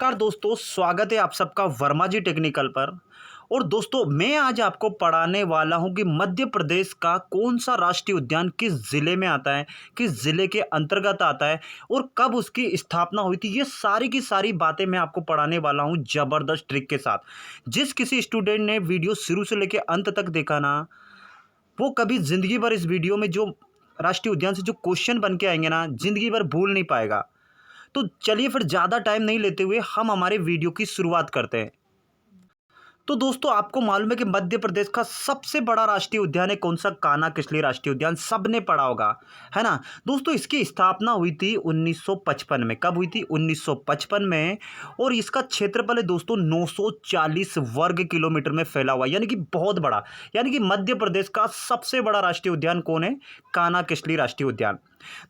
नमस्कार दोस्तों, स्वागत है आप सबका वर्मा जी टेक्निकल पर। और दोस्तों मैं आज आपको पढ़ाने वाला हूं कि मध्य प्रदेश का कौन सा राष्ट्रीय उद्यान किस ज़िले में आता है, किस ज़िले के अंतर्गत आता है और कब उसकी स्थापना हुई थी। ये सारी की सारी बातें मैं आपको पढ़ाने वाला हूं ज़बरदस्त ट्रिक के साथ। जिस किसी स्टूडेंट ने वीडियो शुरू से लेकर अंत तक देखा ना, वो कभी ज़िंदगी भर इस वीडियो में जो राष्ट्रीय उद्यान से जो क्वेश्चन बन के आएंगे ना, ज़िंदगी भर भूल नहीं पाएगा। तो चलिए फिर ज़्यादा टाइम नहीं लेते हुए हम हमारे वीडियो की शुरुआत करते हैं। तो दोस्तों आपको मालूम है कि मध्य प्रदेश का सबसे बड़ा राष्ट्रीय उद्यान है कौन सा? कान्हा किसली राष्ट्रीय उद्यान, सबने पढ़ा होगा, है ना। दोस्तों इसकी स्थापना हुई थी 1955 में। कब हुई थी? 1955 में। और इसका क्षेत्रफल है दोस्तों 940 वर्ग किलोमीटर में फैला हुआ, यानी कि बहुत बड़ा। यानी कि मध्य प्रदेश का सबसे बड़ा राष्ट्रीय उद्यान कौन है? कान्हा किसली राष्ट्रीय उद्यान।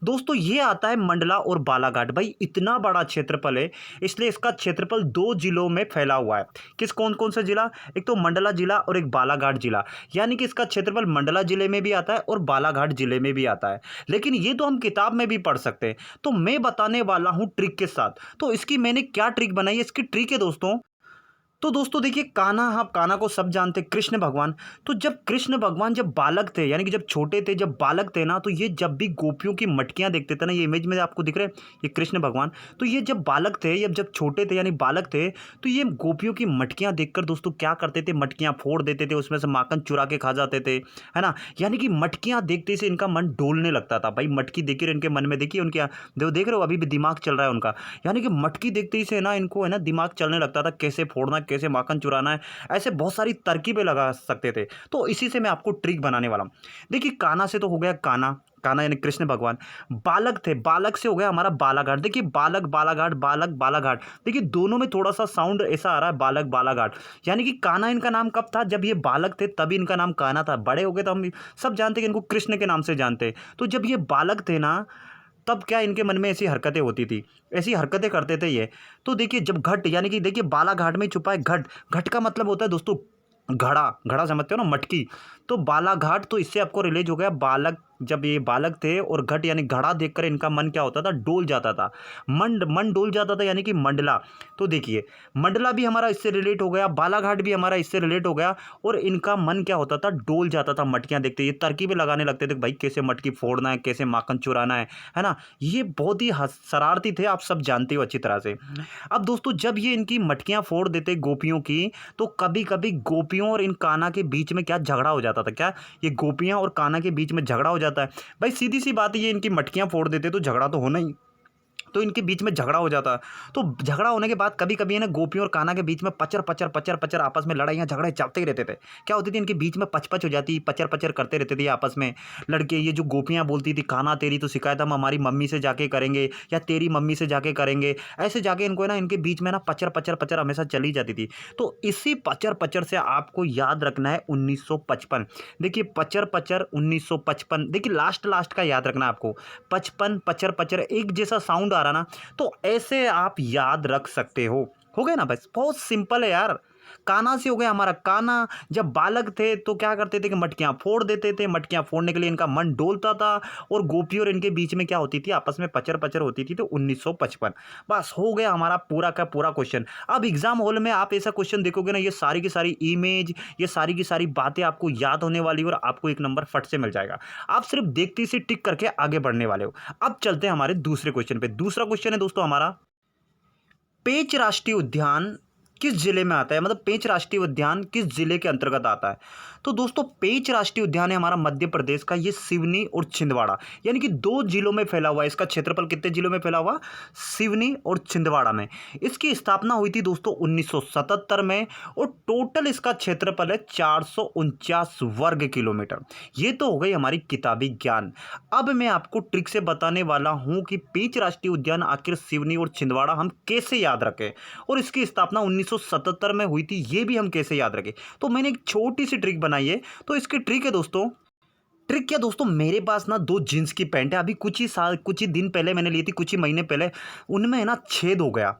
दोस्तों ये आता है मंडला और बालाघाट। भाई इतना बड़ा क्षेत्रफल है, इसलिए इसका क्षेत्रफल दो जिलों में फैला हुआ है। किस कौन कौन सा जिला? एक तो मंडला जिला और एक बालाघाट जिला। यानी कि इसका क्षेत्रफल मंडला जिले में भी आता है और बालाघाट जिले में भी आता है। लेकिन ये तो हम किताब में भी पढ़ सकते हैं, तो मैं बताने वाला हूं ट्रिक के साथ। तो इसकी मैंने क्या ट्रिक बनाई है, इसकी ट्रिक है दोस्तों। तो दोस्तों देखिए कान्हा, हाँ कान्हा को सब जानते हैं, कृष्ण भगवान। तो जब कृष्ण भगवान जब बालक थे, यानी कि जब छोटे थे, जब बालक थे ना, तो ये जब भी गोपियों की मटकियां देखते थे ना, ये इमेज में आपको दिख रहे हैं, ये कृष्ण भगवान। तो ये जब बालक थे, जब छोटे थे यानी बालक थे, तो ये गोपियों की मटकियां देखकर दोस्तों क्या करते थे? मटकियां फोड़ देते थे, उसमें से माखन चुरा के खा जाते थे, है ना। यानी कि मटकियां देखते से इनका मन डोलने लगता था। भाई मटकी देखिए, इनके मन में देखिए, उनके जो देख रहे हो अभी भी दिमाग चल रहा है उनका। यानी कि मटकी देखते ही से ना इनको है ना दिमाग चलने लगता था, कैसे फोड़ना, कैसे माखन चुराना है। ऐसे बहुत सारी तरकीबें लगा सकते थे। तो इसी से मैं आपको ट्रिक बनाने वाला हूं। देखिए कान्हा से तो हो गया कान्हा, कान्हा यानी कृष्ण भगवान। बालक थे, बालक से हो गया हमारा बालाघाट। देखिए बालक बालाघाट, बालक बालाघाट, देखिए दोनों में थोड़ा सा साउंड ऐसा आ रहा है, बालक बालाघाट। यानी कि कान्हा इनका नाम कब था? जब ये बालक थे तभी इनका नाम कान्हा था। बड़े हो गए तो हम सब जानते हैं कि इनको कृष्ण के नाम से जानते हैं। तो जब ये बालक थे ना, तब क्या इनके मन में ऐसी हरकतें होती थी, ऐसी हरकतें करते थे ये। तो देखिए जब घट, यानी कि देखिए बालाघाट में छुपा है घट। घट का मतलब होता है दोस्तों घड़ा, घड़ा समझते हो ना, मटकी। तो बालाघाट, तो इससे आपको रिलेट हो गया बालक। जब ये बालक थे और घट यानी घड़ा देखकर इनका मन क्या होता था? डोल जाता था। मन डोल जाता था, यानी कि मंडला। तो देखिए मंडला भी हमारा इससे रिलेट हो गया, बालाघाट भी हमारा इससे रिलेट हो गया। और इनका मन क्या होता था? डोल जाता था मटकियां देखते। ये तरकीबें लगाने लगते थे, भाई कैसे मटकी फोड़ना है, कैसे माखन चुराना है ना। ये बहुत ही शरारती थे, आप सब जानते हो अच्छी तरह से। अब दोस्तों जब ये इनकी मटकियां फोड़ देते गोपियों की, तो कभी कभी गोपियों और इन कान्हा के बीच में क्या झगड़ा हो जाता था? क्या ये गोपियां और कान्हा के बीच में झगड़ा हो जाता है? भाई सीधी सी बात है, ये इनकी मटकियां फोड़ देते तो झगड़ा तो होना ही। तो इनके बीच में झगड़ा हो जाता। तो झगड़ा होने के बाद कभी कभी है ना गोपियों और कान्हा के बीच में पचर पचर पचर पचर आपस में लड़ाइयाँ झगड़े चलते ही रहते थे। क्या होती थी? इनके बीच में पच हो जाती, पचर पचर करते रहते थे आपस में लड़के। ये जो गोपियाँ बोलती थी, कान्हा तेरी तो शिकायत हम हमारी मम्मी से जाके करेंगे, या तेरी मम्मी से जाके करेंगे। ऐसे जाके इनको है ना, इनके बीच में ना पचर पचर पचर हमेशा चली जाती थी। तो इसी पचर पचर से आपको याद रखना है 1955। देखिए पचर पचर 1955, देखिए लास्ट लास्ट का याद रखना है आपको। 55 पचर पचर एक जैसा साउंड आ रहा ना, तो ऐसे आप याद रख सकते हो गए ना। बस बहुत सिंपल है यार। कान्हा से हो गया हमारा। कान्हा जब बालक थे तो क्या करते थे कि मटकियां फोड़ देते थे। मटकियां फोड़ने के लिए इनका मन डोलता था, और गोपी और इनके बीच में क्या होती थी? आपस में पचर पचर होती थी। तो 1955 बस हो गया हमारा पूरा का पूरा क्वेश्चन। अब एग्जाम हॉल में आप ऐसा क्वेश्चन देखोगे ना, ये सारी की सारी इमेज, ये सारी की सारी बातें आपको याद होने वाली और आपको एक नंबर फट से मिल जाएगा। आप सिर्फ देखते से टिक करके आगे बढ़ने वाले हो। अब चलते हैं हमारे दूसरे क्वेश्चन पे। दूसरा क्वेश्चन है दोस्तों हमारा, पेंच राष्ट्रीय उद्यान किस जिले में आता है? मतलब पेंच राष्ट्रीय उद्यान किस जिले के अंतर्गत आता है? तो दोस्तों पेंच राष्ट्रीय उद्यान है हमारा मध्य प्रदेश का, ये सिवनी और छिंदवाड़ा, यानी कि दो जिलों में फैला हुआ है। इसका क्षेत्रफल कितने जिलों में फैला हुआ? सिवनी और छिंदवाड़ा में। इसकी स्थापना हुई थी दोस्तों 1977 में, और टोटल इसका क्षेत्रफल है 449 वर्ग किलोमीटर। ये तो हो गई हमारी किताबी ज्ञान। अब मैं आपको ट्रिक से बताने वाला हूं कि पेंच राष्ट्रीय उद्यान आखिर सिवनी और छिंदवाड़ा हम कैसे याद रखें, और इसकी स्थापना 1977 में हुई थी, ये भी हम कैसे याद रखें। तो मैंने एक छोटी सी ट्रिक बनाई है। तो इसकी ट्रिक है दोस्तों, ट्रिक क्या दोस्तों, मेरे पास ना दो जींस की पैंट है, अभी कुछ ही दिन पहले मैंने ली थी, कुछ ही महीने पहले। उनमें है ना छेद हो गया।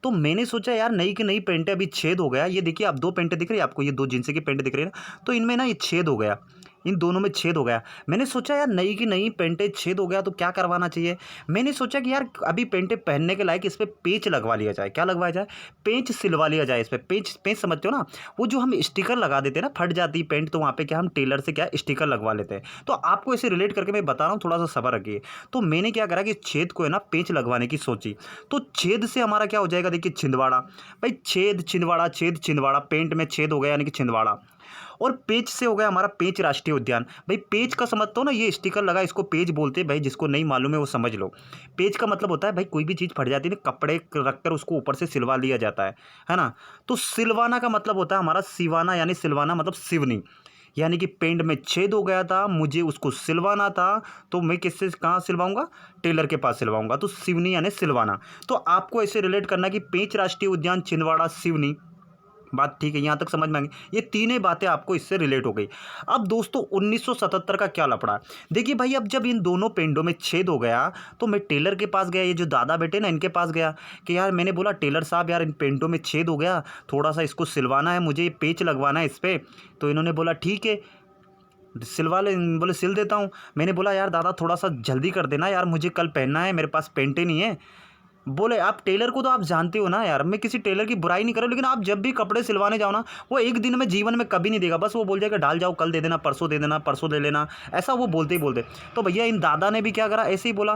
तो मैंने सोचा यार नई की नई पैंट है, अभी छेद हो गया। ये देखिए आप दो पैंटें दिख रही है आपको, ये दो जींस की पैंट दिख रही है ना, तो इनमें ना ये छेद हो गया। इन दोनों में छेद हो गया। मैंने सोचा यार नई की नई पेंटे छेद हो गया तो क्या करवाना चाहिए। मैंने सोचा कि यार अभी पेंटे पहनने के लायक इस पर पेंच लगवा लिया जाए। क्या लगवाया जाए? पेंच सिलवा लिया जाए इस पर। पेंच पेंच समझते हो ना, वो जो हम स्टिकर लगा देते हैं ना, फट जाती पेंट तो वहाँ पे क्या हम टेलर से क्या स्टिकर लगवा लेते हैं। तो आपको ऐसे रिलेट करके मैं बता रहा हूँ, थोड़ा सा सब्र रखिए। तो मैंने क्या करा कि छेद को है ना पेंच लगवाने की सोची। तो छेद से हमारा क्या हो जाएगा, देखिए छिंदवाड़ा। भाई छेद छिंदवाड़ा, छेद छिंदवाड़ा, पेंट में छेद हो गया यानी कि छिंदवाड़ा। और पेच से हो गया हमारा पेंच राष्ट्रीय उद्यान। भाई पेच का समझते हो ना, ये स्टिकर लगा इसको पेच बोलते हैं। भाई जिसको नहीं मालूम है वो समझ लो। पेच का मतलब होता है भाई कोई भी चीज़ फट जाती है ना, कपड़े रखकर उसको ऊपर से सिलवा लिया जाता है ना। तो सिलवाना का मतलब होता है हमारा सिवाना, यानी सिलवाना मतलब सिवनी। यानी कि पेंट में छेद हो गया था, मुझे उसको सिलवाना था, तो मैं किससे कहाँ सिलवाऊंगा? टेलर के पास सिलवाऊंगा। तो सिवनी यानी सिलवाना। तो आपको ऐसे रिलेट करना कि पेंच राष्ट्रीय उद्यान, छिंदवाड़ा, सिवनी। बात ठीक है, यहाँ तक समझ में आ गई। ये तीनें बातें आपको इससे रिलेट हो गई। अब दोस्तों 1977 का क्या लफड़ा। देखिए भाई, अब जब इन दोनों पेंडों में छेद हो गया तो मैं टेलर के पास गया, ये जो दादा बेटे ना इनके पास गया कि यार मैंने बोला टेलर साहब यार इन पेंडों में छेद हो गया, थोड़ा सा इसको सिलवाना है, मुझे ये पेच लगवाना है इस पर। तो इन्होंने बोला ठीक है सिलवा ले। बोले सिल देता हूँ। मैंने बोला यार दादा थोड़ा सा जल्दी कर देना यार, मुझे कल पहनना है, मेरे पास पेंटे नहीं है। बोले आप टेलर को तो आप जानते हो ना यार, मैं किसी टेलर की बुराई नहीं कर रहा हूं, लेकिन आप जब भी कपड़े सिलवाने जाओ ना, वो एक दिन में जीवन में कभी नहीं देगा। बस वो बोल जाएगा डाल जाओ, कल दे देना, परसों दे देना, परसों दे लेना, ऐसा वो बोलते ही बोलते। तो भैया इन दादा ने भी क्या करा, ऐसे ही बोला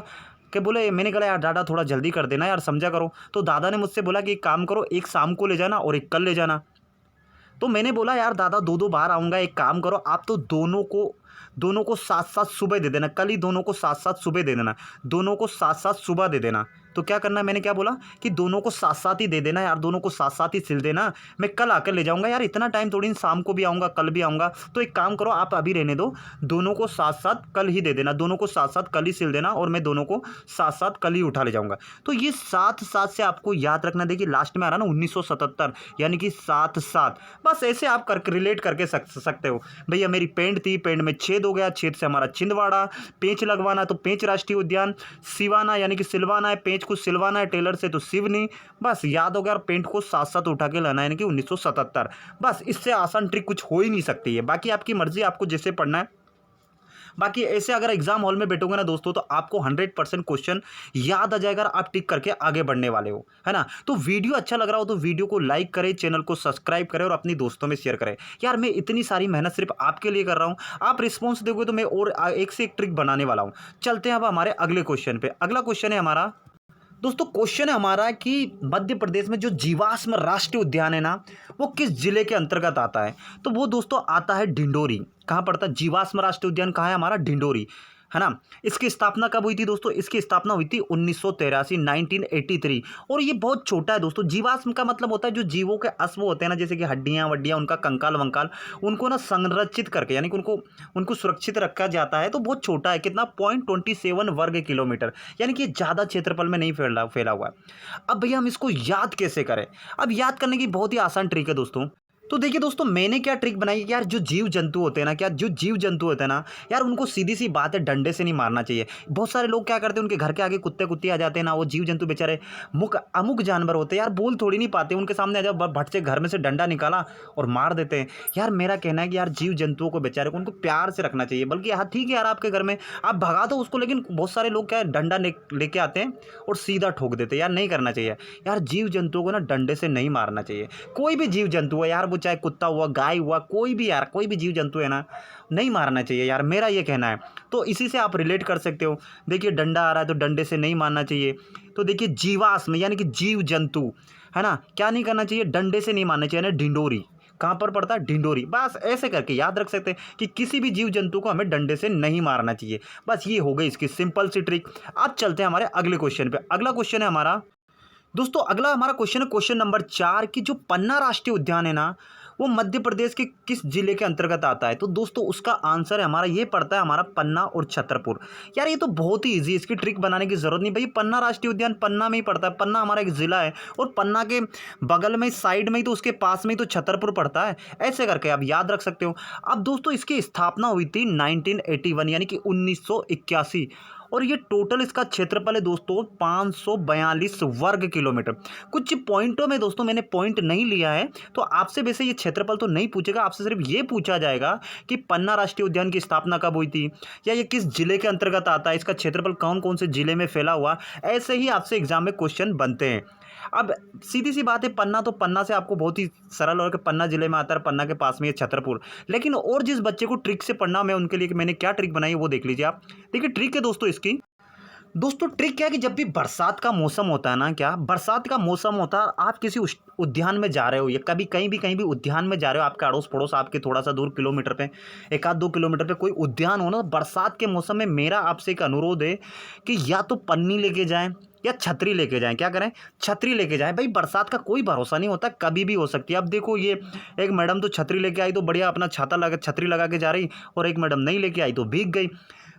कि बोले, मैंने कहा यार दादा थोड़ा जल्दी कर देना यार, समझा करो। तो दादा ने मुझसे बोला कि एक काम करो, एक शाम को ले जाना और एक कल ले जाना। तो मैंने बोला यार दादा दो दो बार आऊँगा, एक काम करो आप तो दोनों को साथ साथ सुबह दे देना, कल ही दोनों को साथ साथ सुबह दे देना, दोनों को साथ साथ सुबह दे देना। तो क्या करना है, मैंने क्या बोला कि दोनों को साथ साथ ही दे देना यार, दोनों को साथ साथ ही सिल देना, मैं कल आकर ले जाऊंगा यार, इतना टाइम थोड़ी नहीं, शाम को भी आऊँगा कल भी आऊँगा। तो एक काम करो आप अभी रहने दो, दोनों को साथ साथ कल ही दे देना, दोनों को साथ साथ कल ही सिल देना और मैं दोनों को साथ साथ कल ही उठा ले जाऊँगा। तो ये साथ साथ से आपको याद रखना। देखिए लास्ट में आ रहा ना 1977, यानी कि साथ साथ, बस ऐसे आप कर रिलेट करके सकते हो। भैया मेरी पेंट थी, पेंट में छेद हो गया, छेद से हमारा छिंदवाड़ा, पेंच लगवाना तो पेंच राष्ट्रीय उद्यान, सिवाना यानी कि सिलवाना है, पेंच को सिलवाना है टेलर से तो सिवनी। बस याद हो गया, और पेंट को साथ साथ उठा के लाना है यानी कि 1977। बस इससे आसान ट्रिक कुछ हो ही नहीं सकती है। बाकी आपकी मर्जी, आपको जैसे पढ़ना है। बाकी ऐसे अगर एग्जाम हॉल में बैठोगे ना दोस्तों, तो आपको 100% क्वेश्चन याद आ जाएगा, आप टिक करके आगे बढ़ने वाले हो, है ना। तो वीडियो अच्छा लग रहा हो तो वीडियो को लाइक करें, चैनल को सब्सक्राइब करें और अपनी दोस्तों में शेयर करें। यार मैं इतनी सारी मेहनत सिर्फ आपके लिए कर रहा हूँ, आप रिस्पॉन्स दोगे तो मैं और एक से एक ट्रिक बनाने वाला हूँ। चलते हैं अब हमारे अगले क्वेश्चन पे। अगला क्वेश्चन है हमारा दोस्तों, क्वेश्चन है हमारा कि मध्य प्रदेश में जो जीवाश्म राष्ट्रीय उद्यान है ना, वो किस जिले के अंतर्गत आता है। तो वो दोस्तों आता है ढिंडोरी। कहाँ पड़ता है जीवाश्म राष्ट्रीय उद्यान, कहाँ है हमारा? ढिंडोरी, है ना। इसकी स्थापना कब हुई थी दोस्तों? इसकी स्थापना हुई थी 1983, 1983। और ये बहुत छोटा है दोस्तों। जीवाश्म का मतलब होता है जो जीवों के अश्व होते हैं ना, जैसे कि हड्डियां वड्डियां, उनका कंकाल वंकाल, उनको ना संरक्षित करके यानी कि उनको सुरक्षित रखा जाता है। तो बहुत छोटा है, कितना 0.27 वर्ग किलोमीटर, यानी कि ज़्यादा क्षेत्रफल में नहीं फैला हुआ है। अब भैया हम इसको याद कैसे करें? अब याद करने की बहुत ही आसान ट्रिक है दोस्तों। तो देखिए दोस्तों, मैंने क्या ट्रिक बनाई है कि यार जो जीव जंतु होते हैं ना, यार उनको सीधी सी बात है, डंडे से नहीं मारना चाहिए। बहुत सारे लोग क्या करते हैं, उनके घर के आगे कुत्ते कुत्ते आ जाते हैं ना, वो जीव जंतु बेचारे अमुक जानवर होते हैं यार, बोल थोड़ी नहीं पाते, उनके सामने आ जाओ, भट से घर में से डंडा निकाला और मार देते हैं। यार मेरा कहना है कि यार जीव जंतुओं को बेचारे को उनको प्यार से रखना चाहिए। बल्कि हाँ ठीक है यार, आपके घर में आप भगा दो उसको, लेकिन बहुत सारे लोग क्या है, डंडा लेके आते हैं और सीधा ठोक देते हैं। यार नहीं करना चाहिए। यार जीव जंतुओं को ना डंडे से नहीं मारना चाहिए। कोई भी जीव जंतु है यार, वो चाहे कुत्ता हुआ, गाय हुआ, कोई भी यार, कोई भी जीव जंतु है ना, नहीं मारना चाहिए यार, मेरा ये कहना है। तो इसी से आप रिलेट कर सकते हो। देखिए डंडा आ रहा है तो डंडे से नहीं मारना चाहिए। तो देखिए जीवाश्म यानी कि जीव जंतु, है ना, क्या नहीं करना चाहिए, डंडे से नहीं मारना चाहिए ना। ढिंडोरी कहाँ पर पड़ता है? ढिंडोरी। बस ऐसे करके याद रख सकते हैं कि किसी भी जीव जंतु को हमें डंडे से नहीं मारना चाहिए। बस ये हो गई इसकी सिंपल सी ट्रिक। अब चलते हैं हमारे अगले क्वेश्चन पे। अगला क्वेश्चन है हमारा दोस्तों, अगला हमारा क्वेश्चन है क्वेश्चन नंबर 4 कि जो पन्ना राष्ट्रीय उद्यान है ना, वो मध्य प्रदेश के किस जिले के अंतर्गत आता है। तो दोस्तों उसका आंसर है हमारा, ये पड़ता है हमारा पन्ना और छतरपुर। यार ये तो बहुत ही इजी, इसकी ट्रिक बनाने की जरूरत नहीं भाई। पन्ना राष्ट्रीय उद्यान पन्ना में ही पड़ता है। पन्ना हमारा एक जिला है और पन्ना के बगल में साइड में ही तो उसके पास में ही तो छतरपुर पड़ता है। ऐसे करके आप याद रख सकते हो। अब दोस्तों इसकी स्थापना हुई थी 1981 यानी कि 1981। और ये टोटल इसका क्षेत्रफल है दोस्तों 542 वर्ग किलोमीटर। कुछ पॉइंटों में दोस्तों मैंने पॉइंट नहीं लिया है, तो आपसे वैसे ये क्षेत्रफल तो नहीं पूछेगा, आपसे सिर्फ ये पूछा जाएगा कि पन्ना राष्ट्रीय उद्यान की स्थापना कब हुई थी, या ये किस जिले के अंतर्गत आता है, इसका क्षेत्रफल कौन कौन से जिले में फैला हुआ। ऐसे ही आपसे एग्जाम में क्वेश्चन बनते हैं। अब सीधी सी बात है, पन्ना तो पन्ना से आपको बहुत ही सरल और कि पन्ना जिले में आता है, पन्ना के पास में ये छतरपुर। लेकिन और जिस बच्चे को ट्रिक से पढ़ना, मैं उनके लिए मैंने क्या ट्रिक बनाई है वो देख लीजिए आप। देखिए ट्रिक है दोस्तों इसकी। दोस्तों ट्रिक क्या है कि जब भी बरसात का मौसम होता है ना, क्या बरसात का मौसम होता है, आप किसी उद्यान में जा रहे हो या कभी कहीं भी उद्यान में जा रहे हो, आपके अड़ोस पड़ोस आपके थोड़ा सा दूर किलोमीटर पे, 1-2 किलोमीटर पे कोई उद्यान हो ना, तो बरसात के मौसम में मेरा आपसे एक अनुरोध है कि या तो पन्नी लेके जाएं या छतरी लेके जाएं। क्या करें? छतरी लेके जाएं। भाई बरसात का कोई भरोसा नहीं होता, कभी भी हो सकती है। अब देखो ये एक मैडम तो छतरी लेके आई तो बढ़िया अपना छाता लगा छतरी लगा के जा रही, और एक मैडम नहीं लेके आई तो भीग गई।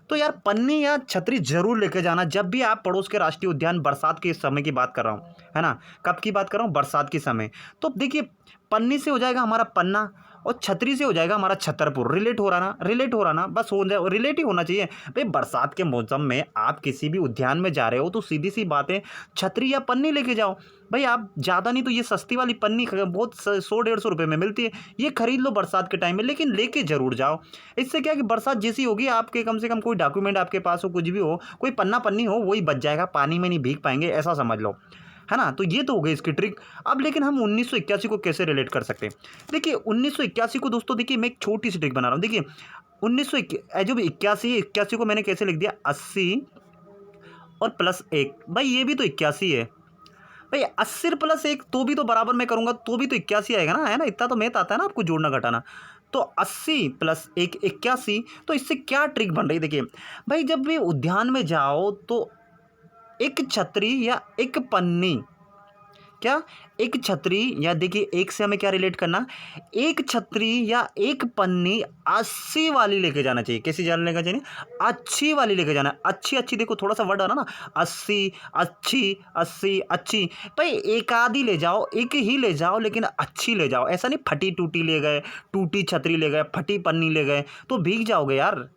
तो यार पन्नी या छतरी जरूर लेके जाना जब भी आप पड़ोस के राष्ट्रीय उद्यान, बरसात के समय की बात कर रहा हूँ, है ना, कब की बात कर रहा हूँ, बरसात के समय। तो देखिए पन्नी से हो जाएगा हमारा पन्ना और छतरी से हो जाएगा हमारा छतरपुर। रिलेट हो रहा ना, रिलेट हो रहा ना, बस हो जाए, रिलेट ही होना चाहिए। भाई बरसात के मौसम में आप किसी भी उद्यान में जा रहे हो तो सीधी सी बात है, छतरी या पन्नी लेके जाओ। भाई आप ज़्यादा नहीं तो ये सस्ती वाली पन्नी बहुत 100-150 रुपये में मिलती है, ये खरीद लो बरसात के टाइम में, लेकिन लेके जरूर जाओ। इससे क्या है कि बरसात जैसी होगी, आपके कम से कम कोई डॉक्यूमेंट आपके पास हो, कुछ भी हो, कोई पन्ना पन्नी हो, वही बच जाएगा, पानी में नहीं भीग पाएंगे, ऐसा समझ लो, है ना। तो ये तो हो गई इसकी ट्रिक। अब लेकिन हम 1981 को कैसे रिलेट कर सकते हैं? देखिए 1981 को दोस्तों, देखिए मैं एक छोटी सी ट्रिक बना रहा हूँ। देखिए 1900 जो 81 को मैंने कैसे लिख दिया, 80 और प्लस 1। भाई ये भी तो 81 है। भाई 80 प्लस 1 तो भी तो बराबर में करूंगा तो भी तो 81 आएगा ना, है ना, इतना तो मैथ आता है ना आपको, जोड़ना घटाना। तो 80 प्लस 1 81। तो इससे क्या ट्रिक बन रही है? देखिए भाई जब भी उद्यान में जाओ तो एक छतरी या एक पन्नी, क्या एक छतरी, या देखिए एक से हमें क्या रिलेट करना, एक छतरी या एक पन्नी 80 वाली लेके जाना चाहिए। कैसी जान लेकर चाहिए? अच्छी वाली लेके जाना। अच्छी अच्छी देखो थोड़ा सा वर्ड आना ना, 80 अच्छी 80 अच्छी। भाई एक आधी ले जाओ, एक ही ले जाओ, लेकिन अच्छी ले जाओ। ऐसा नहीं फटी टूटी ले गए, टूटी छतरी ले गए, फटी पन्नी ले गए तो भीग जाओगे यार।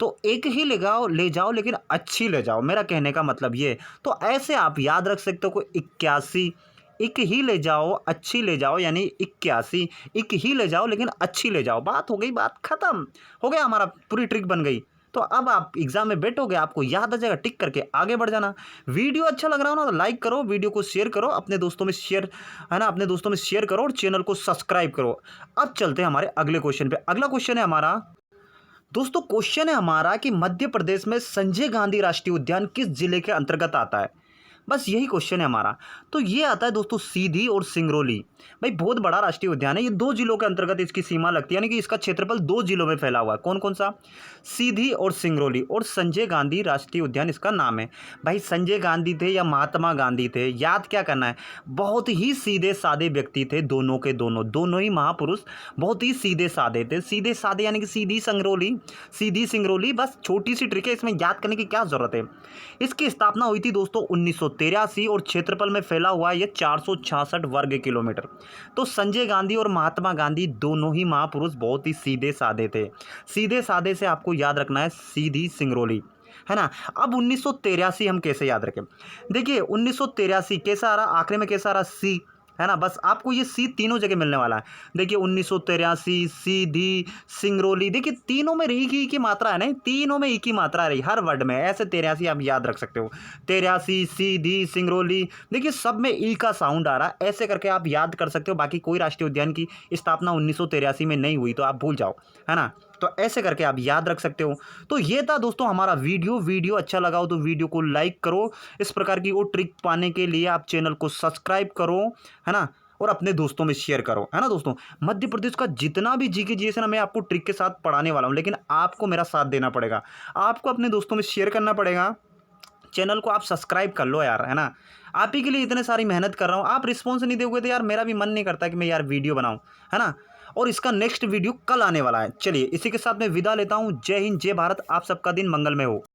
तो एक ही ले जाओ लेकिन अच्छी ले जाओ, मेरा कहने का मतलब ये। तो ऐसे आप याद रख सकते हो, कोई 81, एक ही ले जाओ अच्छी ले जाओ, यानी 81, एक ही ले जाओ लेकिन अच्छी ले जाओ। बात हो गई, बात खत्म हो गया, हमारा पूरी ट्रिक बन गई। तो अब आप एग्जाम में बैठोगे, आपको याद आ जाएगा, टिक करके आगे बढ़ जाना। वीडियो अच्छा लग रहा हो ना तो लाइक करो, वीडियो को शेयर करो, अपने दोस्तों में शेयर, है ना, अपने दोस्तों में शेयर करो, और चैनल को सब्सक्राइब करो। अब चलते हैं हमारे अगले क्वेश्चन पे। अगला क्वेश्चन है हमारा दोस्तों, क्वेश्चन है हमारा कि मध्य प्रदेश में संजय गांधी राष्ट्रीय उद्यान किस जिले के अंतर्गत आता है? बस यही क्वेश्चन है हमारा। तो ये आता है दोस्तों सीधी और सिंगरौली। भाई बहुत बड़ा राष्ट्रीय उद्यान है, ये 2 जिलों के अंतर्गत इसकी सीमा लगती है, यानी कि इसका क्षेत्रफल 2 जिलों में फैला हुआ है। कौन कौन सा? सीधी और सिंगरौली। और संजय गांधी राष्ट्रीय उद्यान इसका नाम है। भाई संजय गांधी थे या महात्मा गांधी थे, याद क्या करना है, बहुत ही सीधे साधे व्यक्ति थे, दोनों के दोनों ही महापुरुष बहुत ही सीधे साधे थे। सीधे साधे यानी कि सीधी सिंगरौली। बस छोटी सी ट्रिक है, इसमें याद करने की क्या जरूरत है। इसकी स्थापना हुई थी दोस्तों 1983, और क्षेत्रफल में फैला हुआ है ये 466 वर्ग किलोमीटर। तो संजय गांधी और महात्मा गांधी दोनों ही महापुरुष बहुत ही सीधे साधे थे। सीधे साधे से आपको याद रखना है सीधी सिंगरौली, है ना। अब 1983 हम कैसे याद रखें? देखिए 1983 कैसा आ रहा, आखिरी में कैसा आ रहा, सी, है ना। बस आपको ये सी तीनों जगह मिलने वाला है। देखिए 1983, सीधी, सिंगरौली, देखिए तीनों में एक ही की मात्रा है ना, तीनों में एक ही मात्रा रही हर वर्ड में। ऐसे 83 आप याद रख सकते हो, 83, सीधी, सिंगरौली, देखिए सब में ई का साउंड आ रहा है। ऐसे करके आप याद कर सकते हो। बाकी कोई राष्ट्रीय उद्यान की स्थापना 1983 में नहीं हुई तो आप भूल जाओ, है ना। तो ऐसे करके आप याद रख सकते हो। तो ये था दोस्तों हमारा वीडियो अच्छा लगा हो तो वीडियो को लाइक करो। इस प्रकार की वो ट्रिक पाने के लिए आप चैनल को सब्सक्राइब करो, है ना, और अपने दोस्तों में शेयर करो, है ना। दोस्तों मध्य प्रदेश का जितना भी जीके जीएस है ना, मैं आपको ट्रिक के साथ पढ़ाने वाला हूँ, लेकिन आपको मेरा साथ देना पड़ेगा, आपको अपने दोस्तों में शेयर करना पड़ेगा। चैनल को आप सब्सक्राइब कर लो यार, है ना। आप ही के लिए इतने सारी मेहनत कर रहा हूँ, आप रिस्पॉन्स नहीं दोगे तो यार मेरा भी मन नहीं करता कि मैं यार वीडियो बनाऊँ, है ना। और इसका नेक्स्ट वीडियो कल आने वाला है। चलिए इसी के साथ मैं विदा लेता हूँ। जय हिंद, जय भारत, आप सबका दिन मंगलमय हो।